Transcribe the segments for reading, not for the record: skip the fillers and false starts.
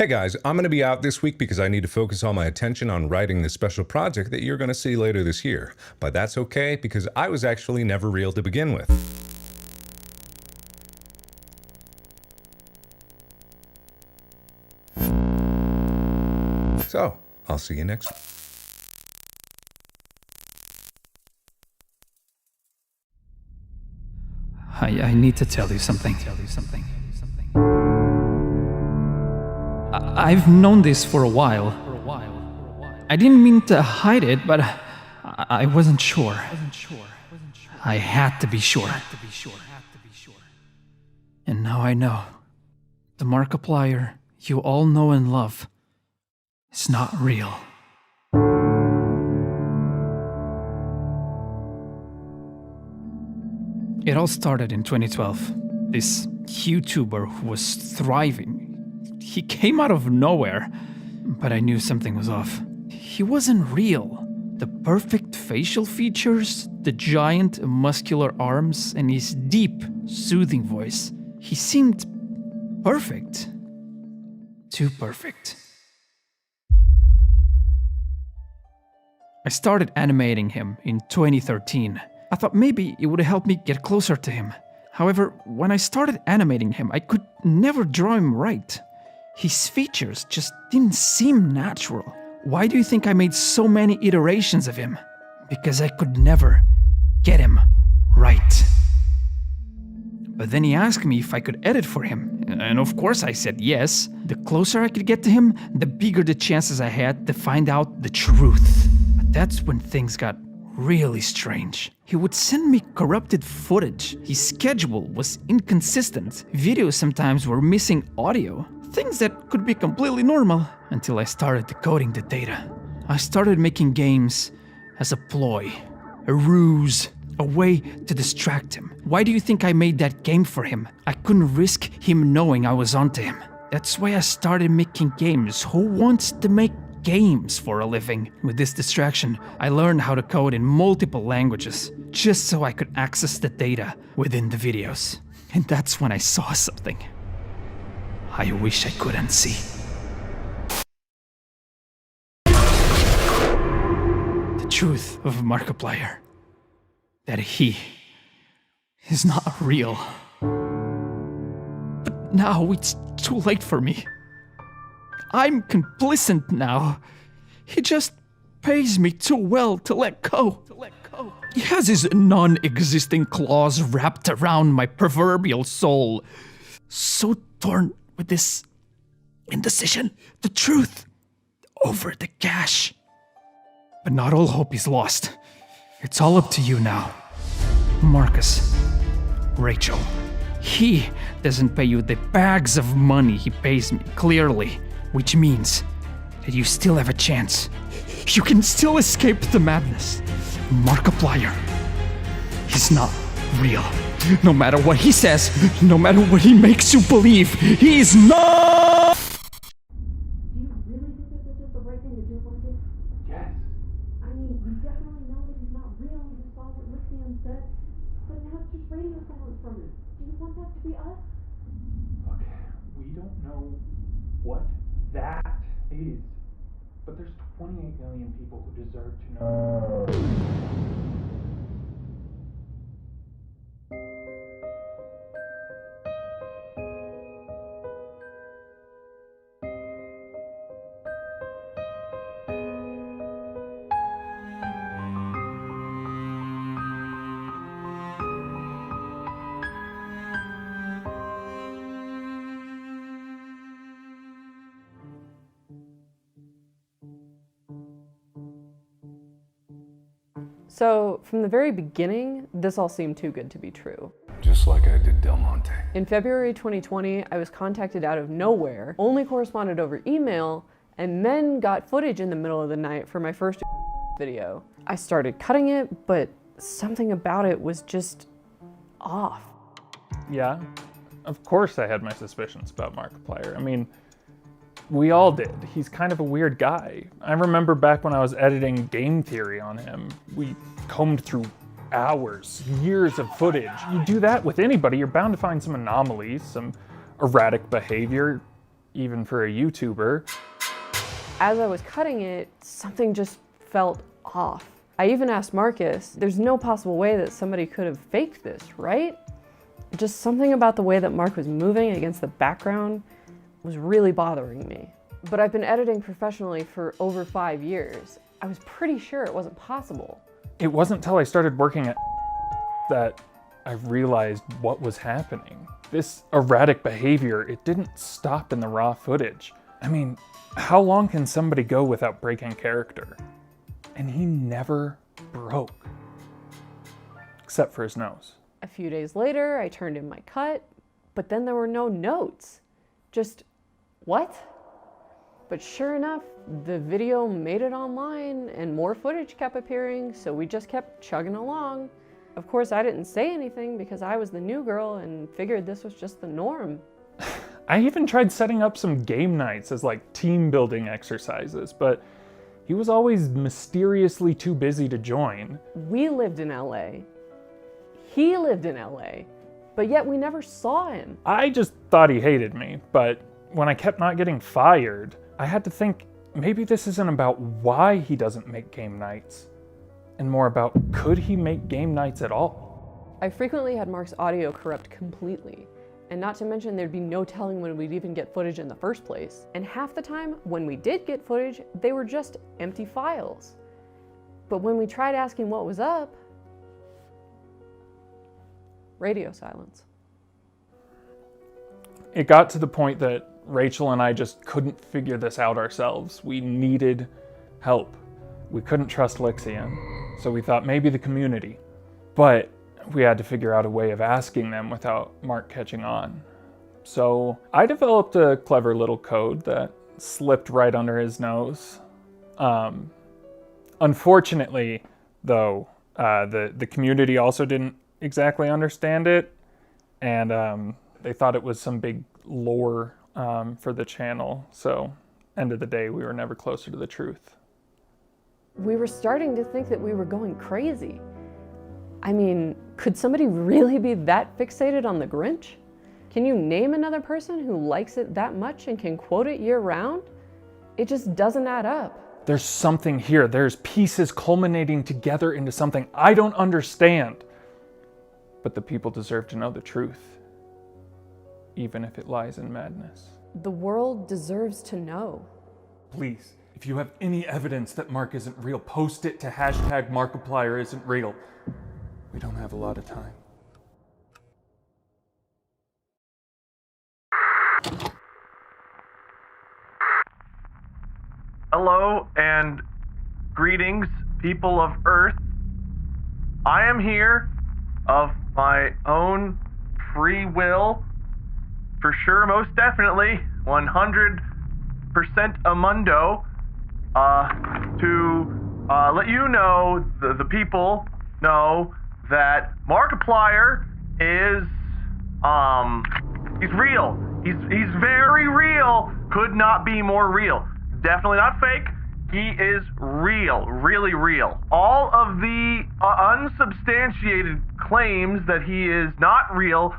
Hey guys, I'm going to be out this week because I need to focus all my attention on writing this special project that you're going to see later this year. But that's okay because I was actually never real to begin with. So, I'll see you next week. I need to tell you something. I've known this for a while. I didn't mean to hide it, but I wasn't sure. I had to be sure. And now I know. The Markiplier you all know and love is not real. It all started in 2012. This YouTuber who was thriving. He came out of nowhere, but I knew something was off. He wasn't real. The perfect facial features, the giant muscular arms, and his deep, soothing voice. He seemed perfect. Too perfect. I started animating him in 2013. I thought maybe it would help me get closer to him. However, when I started animating him, I could never draw him right. His features just didn't seem natural. Why do you think I made so many iterations of him? Because I could never get him right. But then he asked me if I could edit for him, and of course I said yes. The closer I could get to him, the bigger the chances I had to find out the truth. But that's when things got really strange. He would send me corrupted footage. His schedule was inconsistent. Videos sometimes were missing audio. Things that could be completely normal until I started decoding the data. I started making games as a ploy, a ruse, a way to distract him. Why do you think I made that game for him? I couldn't risk him knowing I was onto him. That's why I started making games. Who wants to make games for a living? With this distraction, I learned how to code in multiple languages, just so I could access the data within the videos. And that's when I saw something I wish I couldn't see. The truth of Markiplier. That he is not real. But now it's too late for me. I'm complicit now. He just pays me too well to let go. He has his non-existing claws wrapped around my proverbial soul. So torn with this indecision. The truth over the cash. But not all hope is lost. It's all up to you now. Marcus, Rachel. He doesn't pay you the bags of money he pays me, clearly. Which means that you still have a chance. You can still escape the madness. Markiplier is not real. No matter what he says, no matter what he makes you believe, he is not! Do you really think that this is the right thing to do, Marcus? Yes. I mean, we definitely know that he's not real. You saw what Lixian said. But now it's just radio silence from him. Do you want that to be us? Look, we don't know what that is, but there's 28 million people who deserve to know. So, from the very beginning, this all seemed too good to be true. Just like I did Del Monte. In February 2020, I was contacted out of nowhere, only corresponded over email, and then got footage in the middle of the night for my first video. I started cutting it, but something about it was just off. Yeah, of course I had my suspicions about Markiplier. I mean, we all did. He's kind of a weird guy. I remember back when I was editing game theory on him, we combed through hours, years of footage. You do that with anybody, you're bound to find some anomalies, some erratic behavior. even for a YouTuber. As I was cutting it, something just felt off. I even asked Marcus, there's no possible way that somebody could have faked this, right? Just something about the way that Mark was moving against the background was really bothering me. But I've been editing professionally for over 5 years. I was pretty sure it wasn't possible. It wasn't until I started working at that I realized what was happening. This erratic behavior, it didn't stop in the raw footage. I mean, how long can somebody go without breaking character? And he never broke. Except for his nose. A few days later, I turned in my cut, but then there were no notes. Just, what? But sure enough, the video made it online and more footage kept appearing, so we just kept chugging along. Of course, I didn't say anything because I was the new girl and figured this was just the norm. I even tried setting up some game nights as like team building exercises, but he was always mysteriously too busy to join. We lived in LA. He lived in LA, but yet we never saw him. I just thought he hated me, but when I kept not getting fired, I had to think maybe this isn't about why he doesn't make game nights, and more about could he make game nights at all? I frequently had Mark's audio corrupt completely, and not to mention there'd be no telling when we'd even get footage in the first place. And half the time, when we did get footage, they were just empty files. But when we tried asking what was up, radio silence. It got to the point that Rachel and I just couldn't figure this out ourselves. We needed help. We couldn't trust Lixian, so we thought maybe the community. But we had to figure out a way of asking them without Mark catching on. So I developed a clever little code that slipped right under his nose. Unfortunately, though, the community also didn't exactly understand it, and they thought it was some big lore for the channel. So, end of the day, we were never closer to the truth. We were starting to think that we were going crazy. I mean, could somebody really be that fixated on the Grinch? Can you name another person who likes it that much and can quote it year-round? It just doesn't add up. There's something here. There's pieces culminating together into something I don't understand. But the people deserve to know the truth, even if it lies in madness. The world deserves to know. Please, if you have any evidence that Mark isn't real, post it to hashtag Markiplier isn't real. We don't have a lot of time. Hello and greetings, people of Earth. I am here of my own free will, for sure, most definitely, 100% amundo, to let you know, the people know that Markiplier is, he's real. He's very real. Could not be more real. Definitely not fake. He is real, really real. All of the unsubstantiated claims that he is not real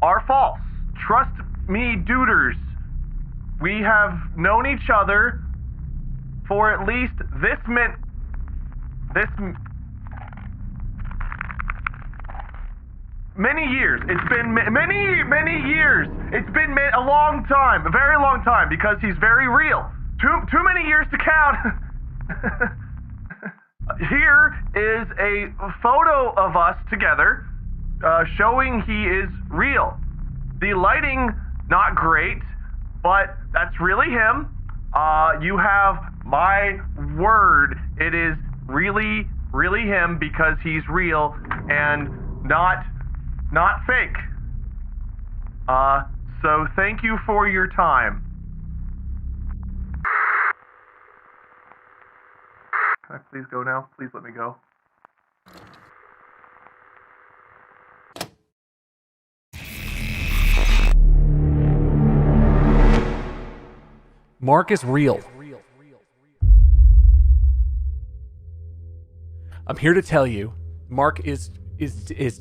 are false. Trust me, duders. We have known each other for at least many years. It's been many years. It's been a long time, a very long time, because he's very real. Too many years to count. Here is a photo of us together, showing he is real. The lighting, not great, but that's really him. You have my word. It is really, really him, because he's real and not fake. So thank you for your time. Can I please go now? Please let me go. Mark is real. I'm here to tell you, Mark is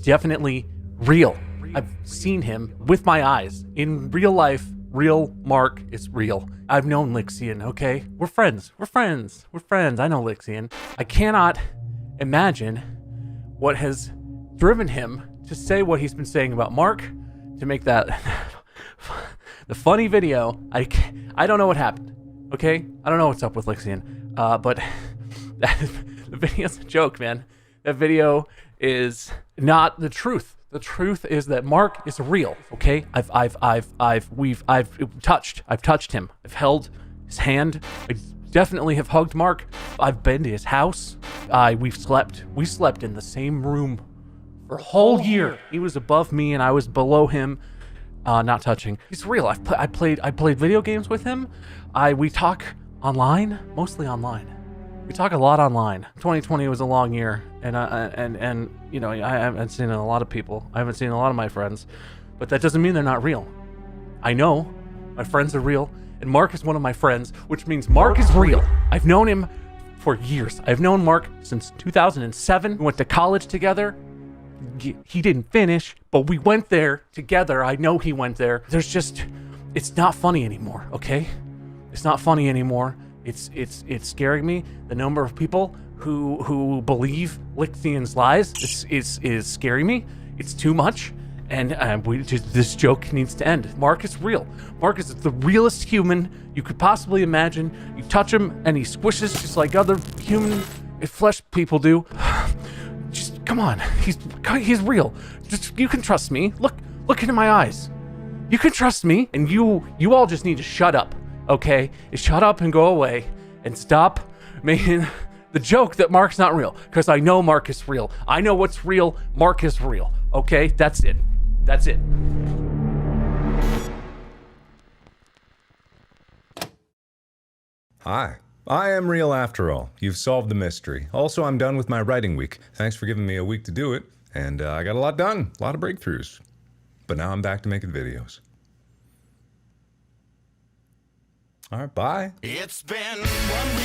definitely real. I've seen him with my eyes in real life Real Mark is real. I've known Lixian, okay? We're friends. I know Lixian. I cannot imagine what has driven him to say what he's been saying about Mark, to make that the funny video. I don't know what happened, okay? I don't know what's up with Lixian, but the video's a joke, man. That video is not the truth. The truth is that Mark is real, okay? I've touched him. I've held his hand. I definitely have hugged Mark. I've been to his house. We slept in the same room for a whole year. He was above me and I was below him, not touching. He's real. I played video games with him. We talk online, mostly online. We talk a lot online. 2020 was a long year, and you know, I haven't seen a lot of people. I haven't seen a lot of my friends, but that doesn't mean they're not real. I know my friends are real, and Mark is one of my friends, which means Mark is real. I've known him for years. I've known Mark since 2007. We went to college together. He didn't finish, but we went there together. I know he went there. It's not funny anymore, okay? It's not funny anymore. It's scaring me. The number of people who believe Lixian's lies is scaring me. It's too much, and this joke needs to end. Mark is real. Mark is the realest human you could possibly imagine. You touch him, and he squishes just like other human flesh people do. Just come on, he's real. Just, you can trust me. Look into my eyes. You can trust me, and you all just need to shut up. Okay, shut up and go away and stop making the joke that Mark's not real, because I know Mark is real. I know what's real. Mark is real. Okay, that's it. That's it. Hi, I am real after all. You've solved the mystery. Also, I'm done with my writing week. Thanks for giving me a week to do it, and I got a lot done, a lot of breakthroughs. But now I'm back to making videos. All right, bye. It's been 1 week.